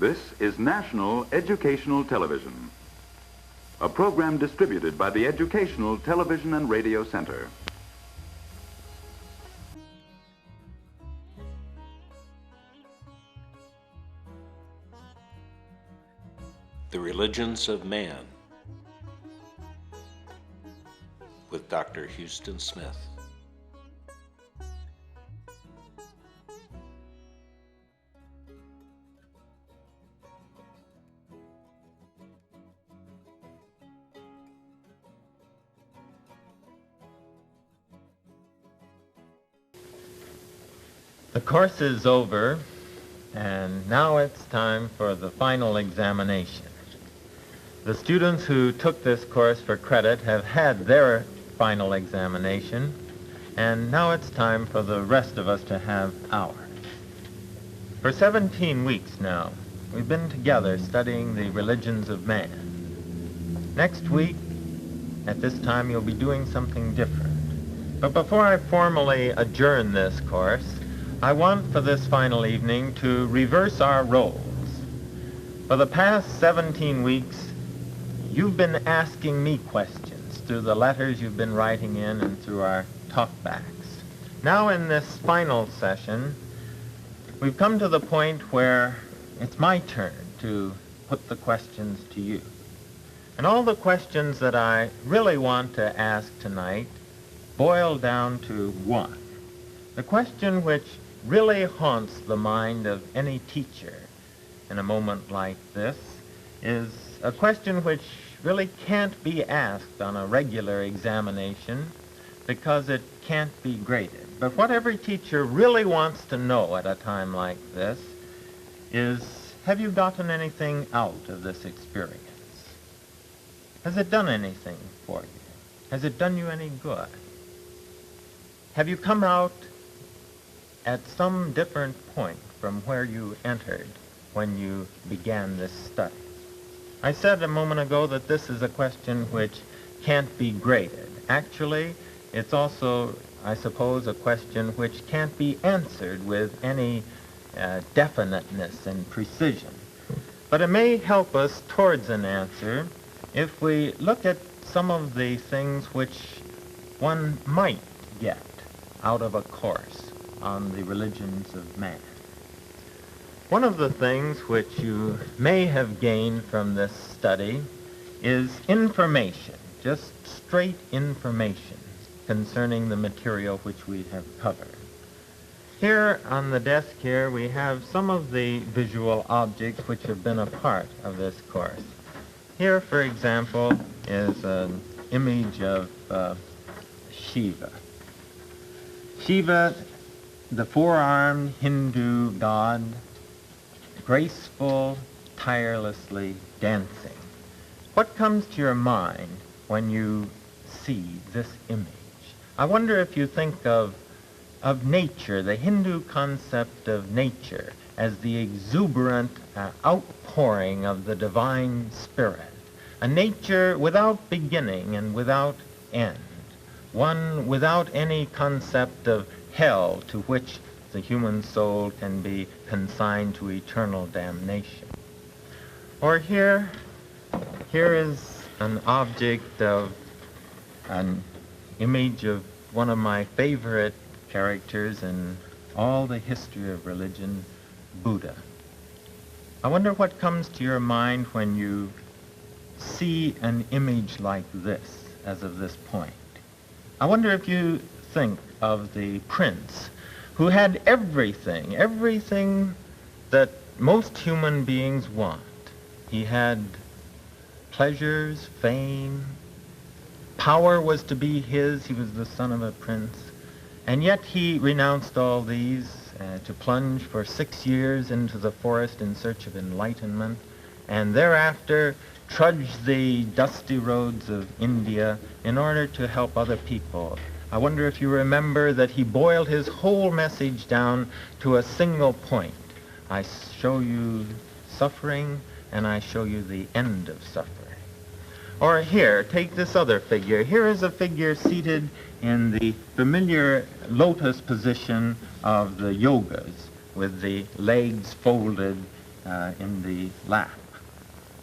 This is National Educational Television, a program distributed by the Educational Television and Radio Center. The Religions of Man with Dr. Huston Smith. The course is over, and now it's time for the final examination. The students who took this course for credit have had their final examination, and now it's time for the rest of us to have ours. For 17 weeks now, we've been together studying the religions of man. Next week, at this time, you'll be doing something different. But before I formally adjourn this course, I want for this final evening to reverse our roles. For the past 17 weeks, you've been asking me questions through the letters you've been writing in and through our talkbacks. Now in this final session, we've come to the point where it's my turn to put the questions to you. And all the questions that I really want to ask tonight boil down to one. The question which really haunts the mind of any teacher in a moment like this is a question which really can't be asked on a regular examination because it can't be graded. But what every teacher really wants to know at a time like this is, have you gotten anything out of this experience? Has it done anything for you? Has it done you any good? Have you come out at some different point from where you entered when you began this study? I said a moment ago that this is a question which can't be graded. Actually, it's also, I suppose, a question which can't be answered with any definiteness and precision. But it may help us towards an answer if we look at some of the things which one might get out of a course on the religions of man. One of the things which you may have gained from this study is information, just straight information concerning the material which we have covered. Here on the desk here we have some of the visual objects which have been a part of this course. Here, for example, is an image of Shiva. Shiva, the four-armed Hindu god, graceful, tirelessly dancing. What comes to your mind when you see this image? I wonder if you think of nature, the Hindu concept of nature, as the exuberant outpouring of the divine spirit, a nature without beginning and without end, one without any concept of hell to which the human soul can be consigned to eternal damnation. Or here is an object of an image of one of my favorite characters in all the history of religion, Buddha. I wonder what comes to your mind when you see an image like this as of this point. I wonder if you think of the prince who had everything that most human beings want. He had pleasures, fame, power was to be his. He was the son of a prince. And yet he renounced all these to plunge for 6 years into the forest in search of enlightenment, and thereafter trudged the dusty roads of India in order to help other people. I wonder if you remember that he boiled his whole message down to a single point. I show you suffering, and I show you the end of suffering. Or here, take this other figure. Here is a figure seated in the familiar lotus position of the yogas, with the legs folded in the lap.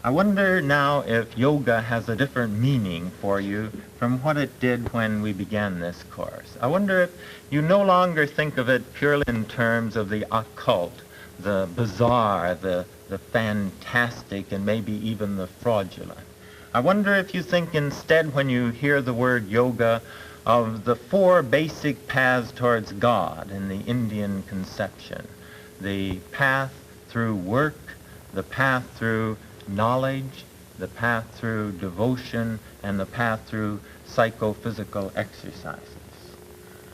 I wonder now if yoga has a different meaning for you from what it did when we began this course. I wonder if you no longer think of it purely in terms of the occult, the bizarre, the fantastic, and maybe even the fraudulent. I wonder if you think instead, when you hear the word yoga, of the four basic paths towards God in the Indian conception: the path through work, the path through knowledge, the path through devotion, and the path through psychophysical exercises.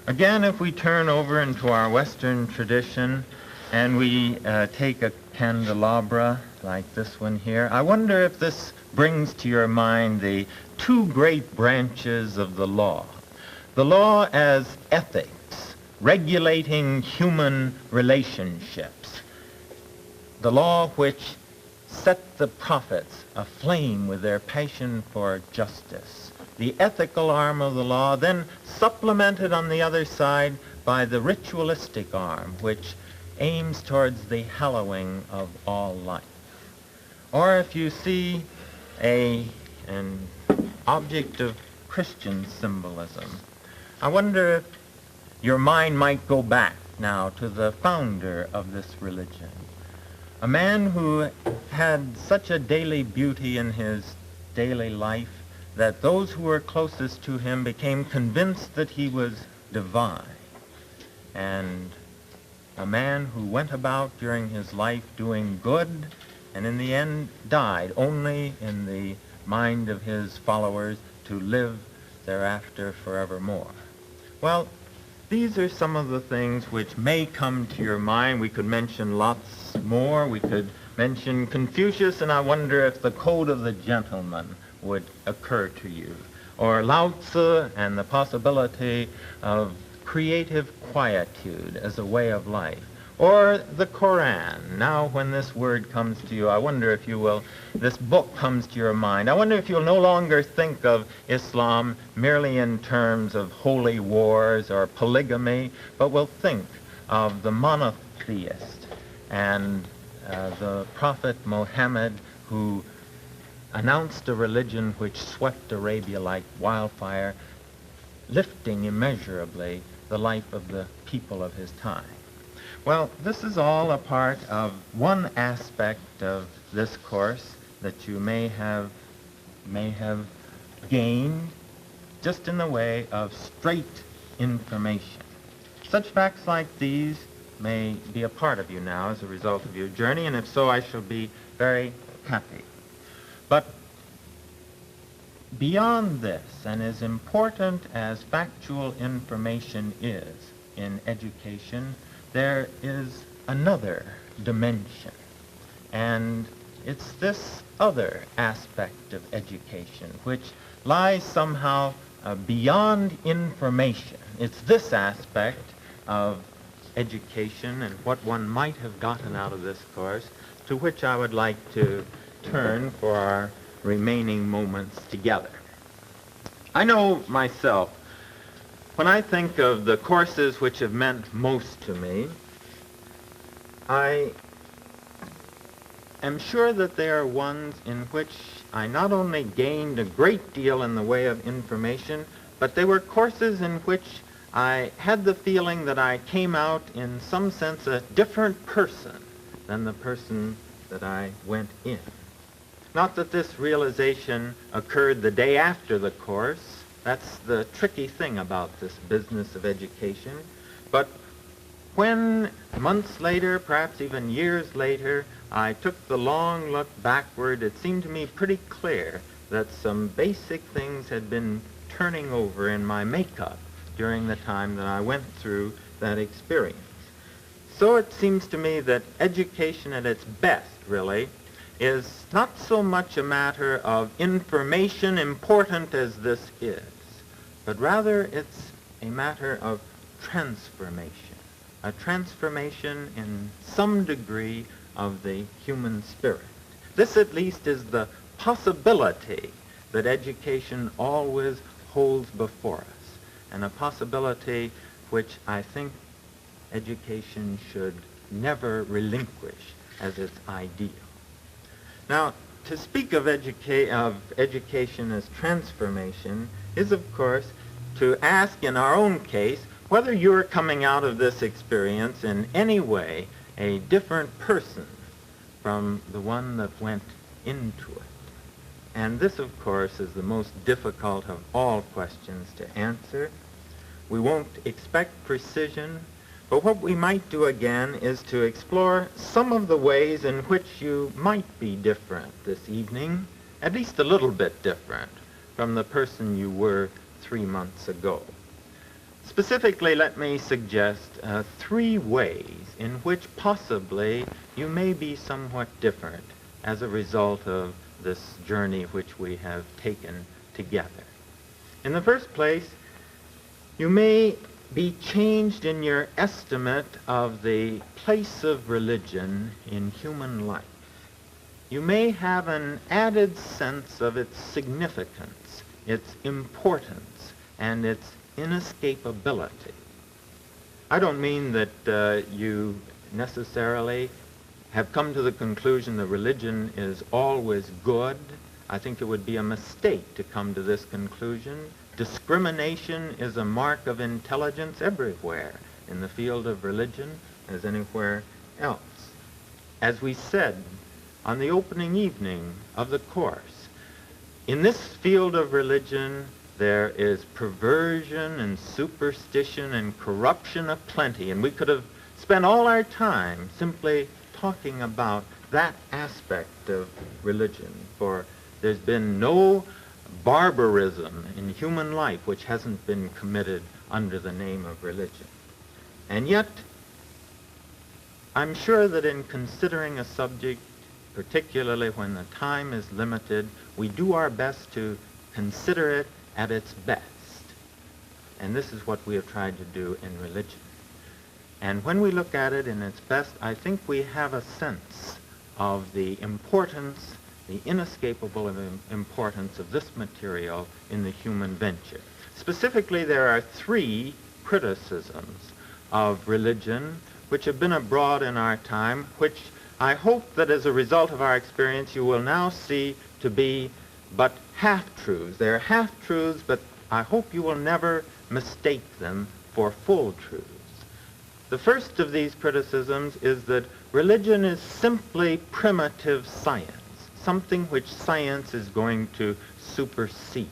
Again, if we turn over into our Western tradition and we take a candelabra like this one here, I wonder if this brings to your mind the two great branches of the law. The law as ethics, regulating human relationships. The law which set the prophets aflame with their passion for justice. The ethical arm of the law, then supplemented on the other side by the ritualistic arm, which aims towards the hallowing of all life. Or if you see an object of Christian symbolism, I wonder if your mind might go back now to the founder of this religion, a man who had such a daily beauty in his daily life that those who were closest to him became convinced that he was divine, and a man who went about during his life doing good and in the end died only in the mind of his followers to live thereafter forevermore. Well, these are some of the things which may come to your mind. We could mention lots more. We could mention Confucius, and I wonder if the code of the gentleman would occur to you, or Lao Tzu and the possibility of creative quietude as a way of life, or the Koran. Now, when this word comes to you, I wonder if you will, this book comes to your mind. I wonder if you'll no longer think of Islam merely in terms of holy wars or polygamy, but will think of the monotheist and the Prophet Muhammad, who announced a religion which swept Arabia like wildfire, lifting immeasurably the life of the people of his time. Well, this is all a part of one aspect of this course that you may have gained just in the way of straight information. Such facts like these may be a part of you now as a result of your journey, and if so, I shall be very happy. But beyond this, and as important as factual information is in education, there is another dimension, and it's this other aspect of education which lies somehow beyond information. It's this aspect of education and what one might have gotten out of this course to which I would like to turn for our remaining moments together. I know myself, when I think of the courses which have meant most to me, I am sure that they are ones in which I not only gained a great deal in the way of information, but they were courses in which I had the feeling that I came out in some sense a different person than the person that I went in. Not that this realization occurred the day after the course. That's the tricky thing about this business of education. But when months later, perhaps even years later, I took the long look backward, it seemed to me pretty clear that some basic things had been turning over in my makeup during the time that I went through that experience. So it seems to me that education at its best, really, is not so much a matter of information, important as this is, but rather it's a matter of transformation, a transformation in some degree of the human spirit. This at least is the possibility that education always holds before us, and a possibility which I think education should never relinquish, as its ideal. Now, to speak of education as transformation is, of course, to ask in our own case whether you're coming out of this experience in any way a different person from the one that went into it. And this, of course, is the most difficult of all questions to answer. We won't expect precision, but what we might do again is to explore some of the ways in which you might be different this evening, at least a little bit different from the person you were 3 months ago. Specifically, let me suggest 3 ways in which possibly you may be somewhat different as a result of this journey which we have taken together. In the first place, you may be changed in your estimate of the place of religion in human life. You may have an added sense of its significance, its importance, and its inescapability. I don't mean that you necessarily have come to the conclusion that religion is always good. I think it would be a mistake to come to this conclusion. Discrimination is a mark of intelligence everywhere in the field of religion as anywhere else. As we said on the opening evening of the course, in this field of religion there is perversion and superstition and corruption aplenty, and we could have spent all our time simply talking about that aspect of religion, for there's been no barbarism in human life which hasn't been committed under the name of religion. And yet, I'm sure that in considering a subject, particularly when the time is limited, we do our best to consider it at its best. And this is what we have tried to do in religion. And when we look at it in its best, I think we have a sense of the importance, the inescapable importance of this material in the human venture. Specifically, there are 3 criticisms of religion which have been abroad in our time, which I hope that as a result of our experience you will now see to be but half-truths. They're half-truths, but I hope you will never mistake them for full truths. The first of these criticisms is that religion is simply primitive science, something which science is going to supersede.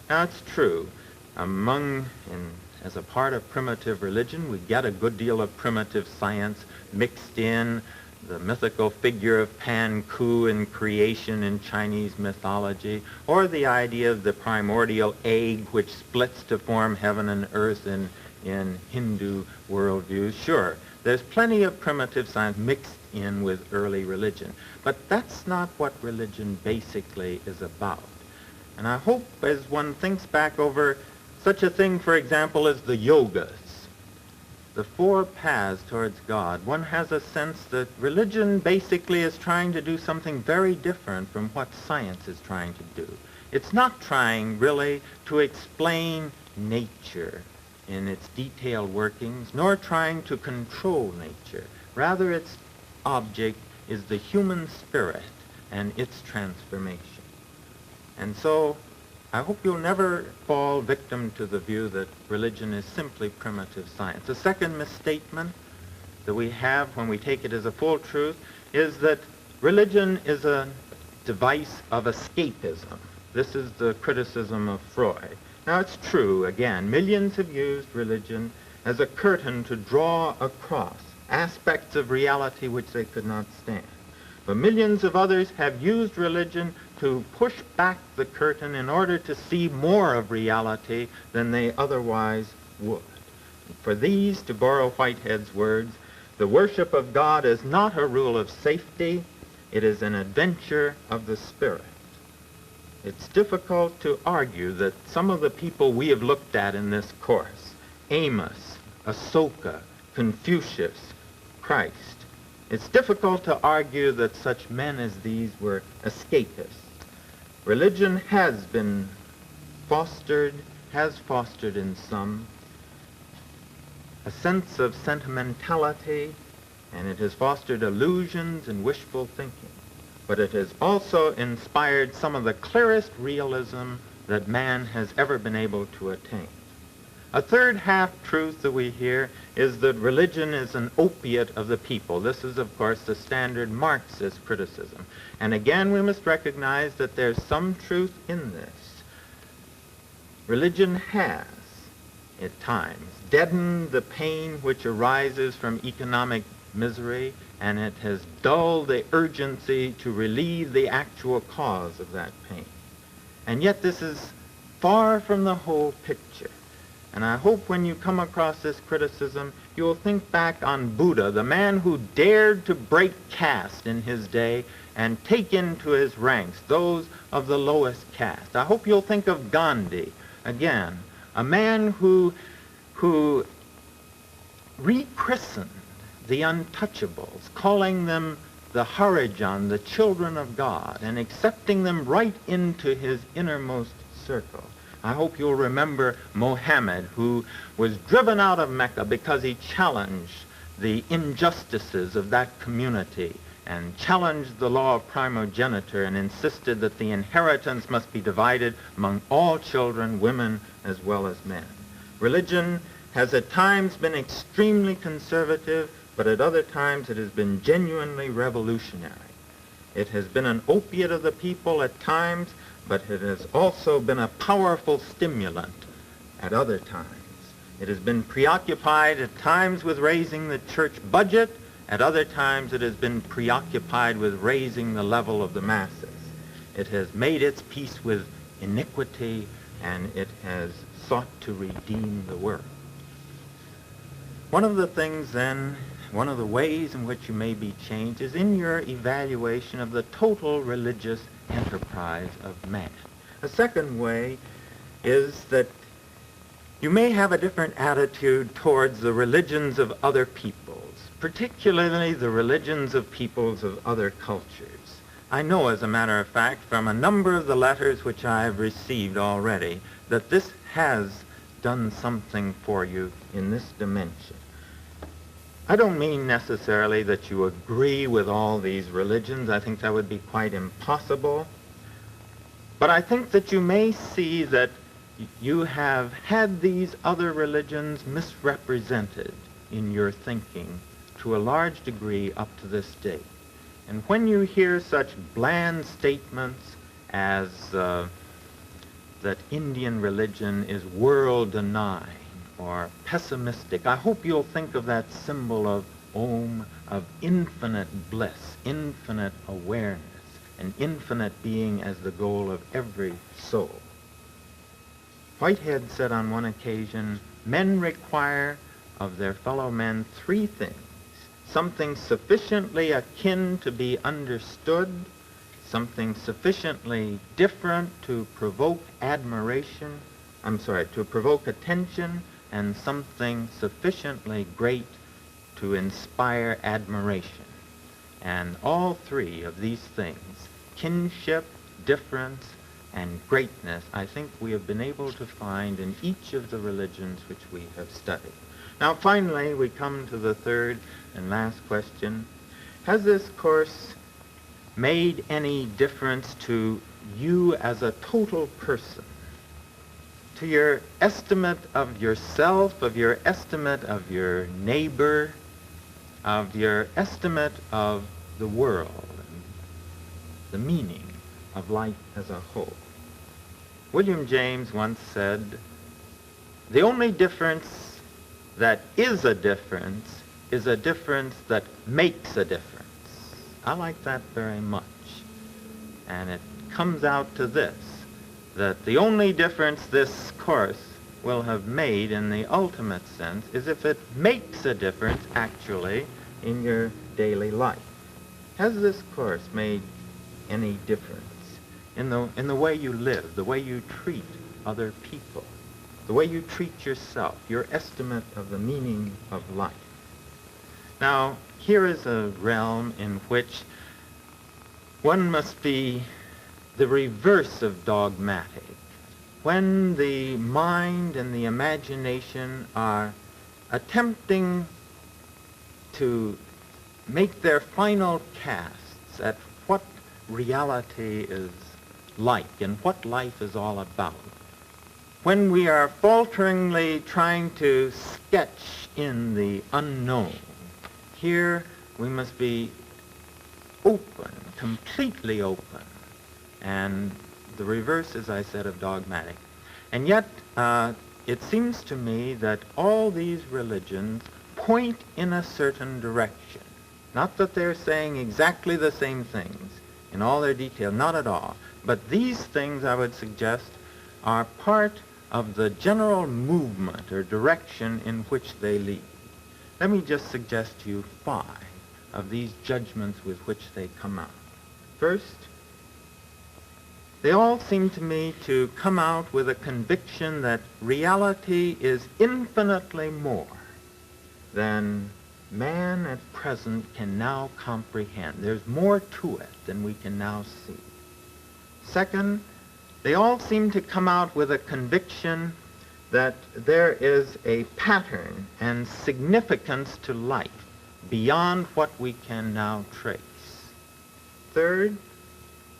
Now, it's true. As a part of primitive religion, we get a good deal of primitive science mixed in, the mythical figure of Pan-Ku in creation in Chinese mythology, or the idea of the primordial egg which splits to form heaven and earth in Hindu worldviews. Sure, there's plenty of primitive science mixed in with early religion, but that's not what religion basically is about. And I hope as one thinks back over such a thing, for example, as the yogas, the 4 paths towards God, one has a sense that religion basically is trying to do something very different from what science is trying to do. It's not trying really to explain nature in its detailed workings, nor trying to control nature. Rather, its object is the human spirit and its transformation. And so, I hope you'll never fall victim to the view that religion is simply primitive science. The second misstatement that we have when we take it as a full truth is that religion is a device of escapism. This is the criticism of Freud. Now, it's true, again, millions have used religion as a curtain to draw across aspects of reality which they could not stand. But millions of others have used religion to push back the curtain in order to see more of reality than they otherwise would. For these, to borrow Whitehead's words, the worship of God is not a rule of safety, it is an adventure of the spirit. It's difficult to argue that some of the people we have looked at in this course, Amos, Ahsoka, Confucius, Christ, it's difficult to argue that such men as these were escapists. Religion has fostered in some a sense of sentimentality and it has fostered illusions and wishful thinking, but it has also inspired some of the clearest realism that man has ever been able to attain. A third half-truth that we hear is that religion is an opiate of the people. This is, of course, the standard Marxist criticism. And again, we must recognize that there's some truth in this. Religion has, at times, deadened the pain which arises from economic misery, and it has dulled the urgency to relieve the actual cause of that pain. And yet this is far from the whole picture. And I hope when you come across this criticism, you will think back on Buddha, the man who dared to break caste in his day and take into his ranks those of the lowest caste. I hope you'll think of Gandhi, again, a man who rechristened the untouchables, calling them the Harijan, the children of God, and accepting them right into his innermost circle. I hope you'll remember Mohammed, who was driven out of Mecca because he challenged the injustices of that community and challenged the law of primogeniture and insisted that the inheritance must be divided among all children, women as well as men. Religion has at times been extremely conservative, but at other times it has been genuinely revolutionary. It has been an opiate of the people at times, but it has also been a powerful stimulant at other times. It has been preoccupied at times with raising the church budget. At other times it has been preoccupied with raising the level of the masses. It has made its peace with iniquity, and it has sought to redeem the world. One of the things then, one of the ways in which you may be changed is in your evaluation of the total religious enterprise of man. A second way is that you may have a different attitude towards the religions of other peoples, particularly the religions of peoples of other cultures. I know, as a matter of fact, from a number of the letters which I have received already, that this has done something for you in this dimension. I don't mean necessarily that you agree with all these religions. I think that would be quite impossible. But I think that you may see that you have had these other religions misrepresented in your thinking to a large degree up to this date. And when you hear such bland statements as that Indian religion is world-denying or pessimistic, I hope you'll think of that symbol of Om, of infinite bliss, infinite awareness, and infinite being as the goal of every soul. Whitehead said on one occasion, men require of their fellow men three things: something sufficiently akin to be understood, something sufficiently different to provoke attention, and something sufficiently great to inspire admiration. And all three of these things, kinship, difference, and greatness, I think we have been able to find in each of the religions which we have studied. Now finally, we come to the third and last question. Has this course made any difference to you as a total person? To your estimate of yourself, of your estimate of your neighbor, of your estimate of the world, and the meaning of life as a whole? William James once said, "The only difference that is a difference that makes a difference." I like that very much. And it comes out to this, that the only difference this course will have made in the ultimate sense is if it makes a difference actually in your daily life. Has this course made any difference in the way you live, the way you treat other people, the way you treat yourself, your estimate of the meaning of life? Now, here is a realm in which one must be the reverse of dogmatic. When the mind and the imagination are attempting to make their final casts at what reality is like and what life is all about, when we are falteringly trying to sketch in the unknown, here we must be open, completely open, and the reverse, as I said, of dogmatic. And yet, it seems to me that all these religions point in a certain direction. Not that they're saying exactly the same things in all their detail, not at all. But these things, I would suggest, are part of the general movement or direction in which they lead. Let me just suggest to you 5 of these judgments with which they come out. First, they all seem to me to come out with a conviction that reality is infinitely more than man at present can now comprehend. There's more to it than we can now see. Second, they all seem to come out with a conviction that there is a pattern and significance to life beyond what we can now trace. Third,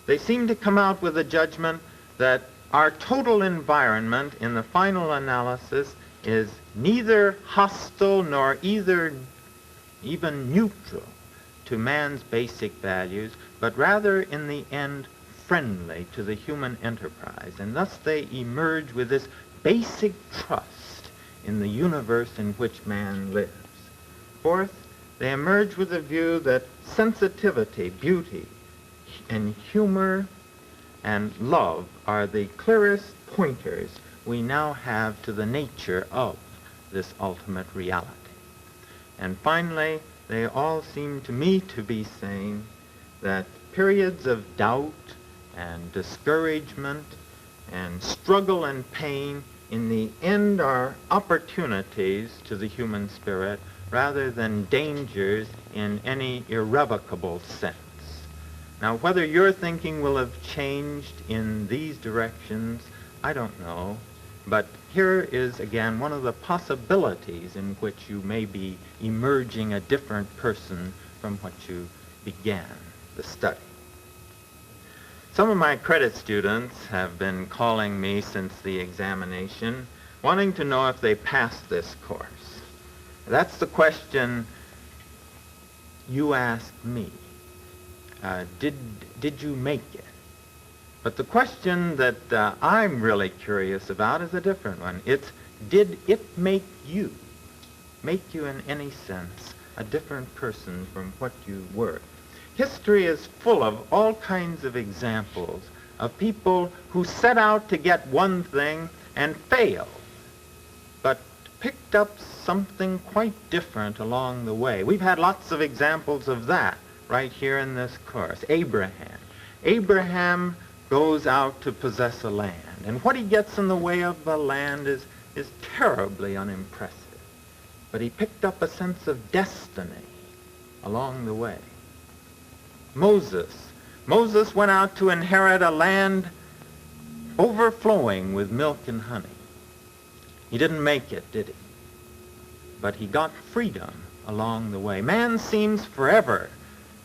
they seem to come out with a judgment that our total environment in the final analysis is neither hostile nor even neutral to man's basic values, but rather in the end friendly to the human enterprise. And thus they emerge with this basic trust in the universe in which man lives. Fourth, they emerge with a view that sensitivity, beauty, and humor and love are the clearest pointers we now have to the nature of this ultimate reality. And finally, they all seem to me to be saying that periods of doubt and discouragement and struggle and pain in the end are opportunities to the human spirit rather than dangers in any irrevocable sense. Now, whether your thinking will have changed in these directions, I don't know. But here is, again, one of the possibilities in which you may be emerging a different person from what you began the study. Some of my credit students have been calling me since the examination, wanting to know if they passed this course. That's the question you asked me. Did you make it? But the question that I'm really curious about is a different one. It's, did it make you in any sense a different person from what you were? History is full of all kinds of examples of people who set out to get one thing and failed, but picked up something quite different along the way. We've had lots of examples of that right here in this course. Abraham goes out to possess a land, and what he gets in the way of the land is terribly unimpressive. But he picked up a sense of destiny along the way. Moses went out to inherit a land overflowing with milk and honey. He didn't make it, did he? But he got freedom along the way. Man seems forever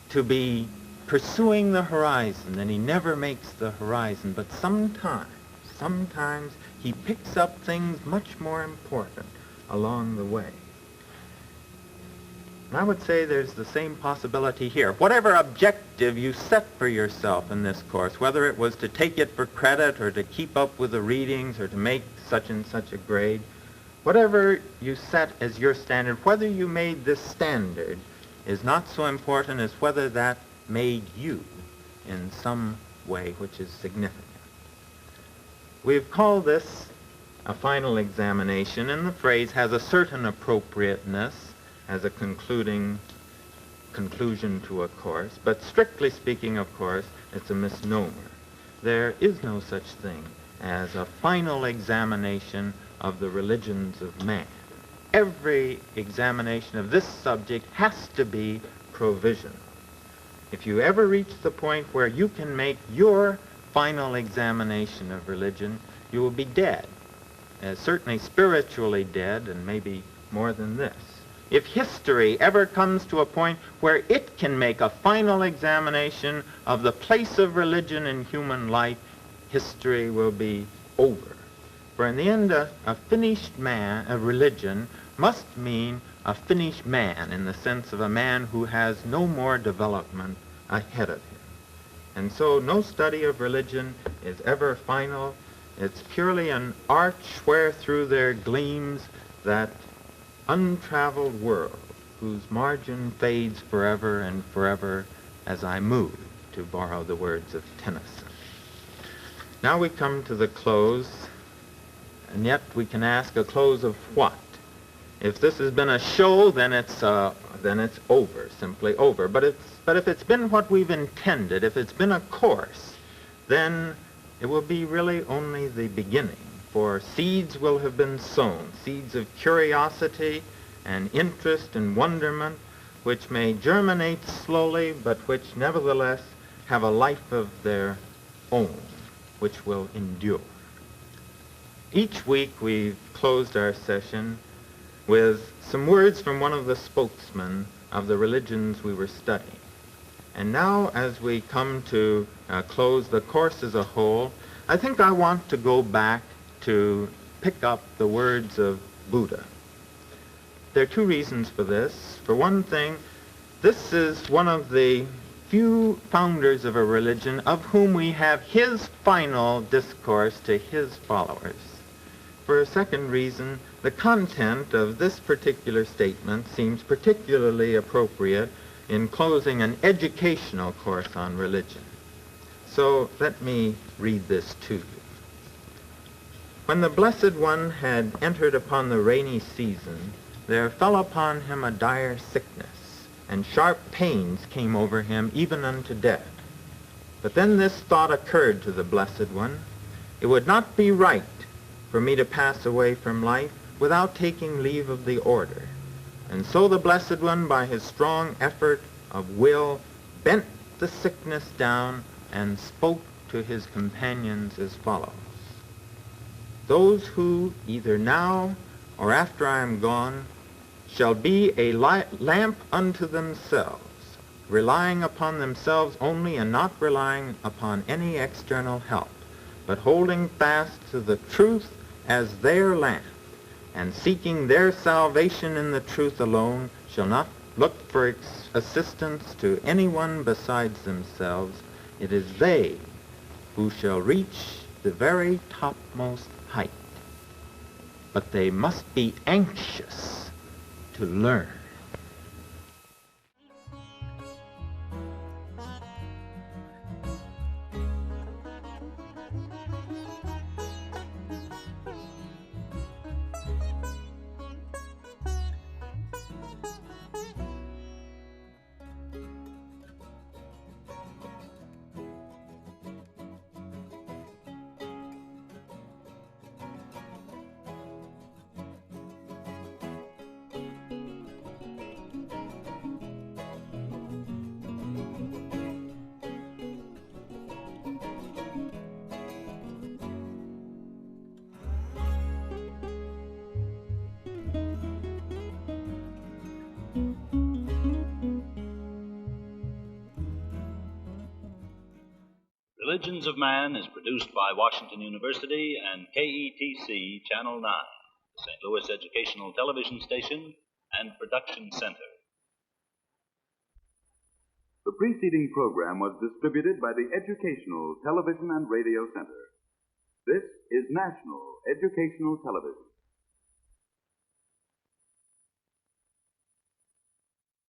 to be pursuing the horizon, and he never makes the horizon, but sometimes he picks up things much more important along the way. And I would say there's the same possibility here. Whatever objective you set for yourself in this course, whether it was to take it for credit or to keep up with the readings or to make such and such a grade, whatever you set as your standard, whether you made this standard is not so important as whether that made you in some way which is significant. We've called this a final examination, and the phrase has a certain appropriateness as a conclusion to a course, but strictly speaking, of course, it's a misnomer. There is no such thing as a final examination of the religions of man. Every examination of this subject has to be provisional. If you ever reach the point where you can make your final examination of religion, you will be dead, certainly spiritually dead, and maybe more than this. if history ever comes to a point where it can make a final examination of the place of religion in human life, history will be over. For in the end, a finished man, a religion, must mean a finished man in the sense of a man who has no more development ahead of him. And so no study of religion is ever final. It's purely an arch where through there gleams that untraveled world whose margin fades forever and forever as I move, to borrow the words of Tennyson. Now we come to the close, and yet we can ask a close of what? If this has been a show, then it's over, simply over. But if it's been what we've intended, if it's been a course, then it will be really only the beginning, for seeds will have been sown, seeds of curiosity and interest and wonderment, which may germinate slowly, but which nevertheless have a life of their own, which will endure. Each week we've closed our session with some words from one of the spokesmen of the religions we were studying. And now, as we come to close the course as a whole, I think I want to go back to pick up the words of Buddha. There are two reasons for this. For one thing, this is one of the few founders of a religion of whom we have his final discourse to his followers. For a second reason, the content of this particular statement seems particularly appropriate in closing an educational course on religion. So let me read this to you. When the Blessed One had entered upon the rainy season, there fell upon him a dire sickness, and sharp pains came over him even unto death. But then this thought occurred to the Blessed One: it would not be right for me to pass away from life without taking leave of the order. And so the Blessed One, by his strong effort of will, bent the sickness down and spoke to his companions as follows: those who, either now or after I am gone, shall be a lamp unto themselves, relying upon themselves only and not relying upon any external help, but holding fast to the truth as their lamp, and seeking their salvation in the truth alone, shall not look for assistance to anyone besides themselves. It is they who shall reach the very topmost height. But they must be anxious to learn. Religions of Man is produced by Washington University and KETC Channel 9, the St. Louis Educational Television Station and Production Center. The preceding program was distributed by the Educational Television and Radio Center. This is National Educational Television.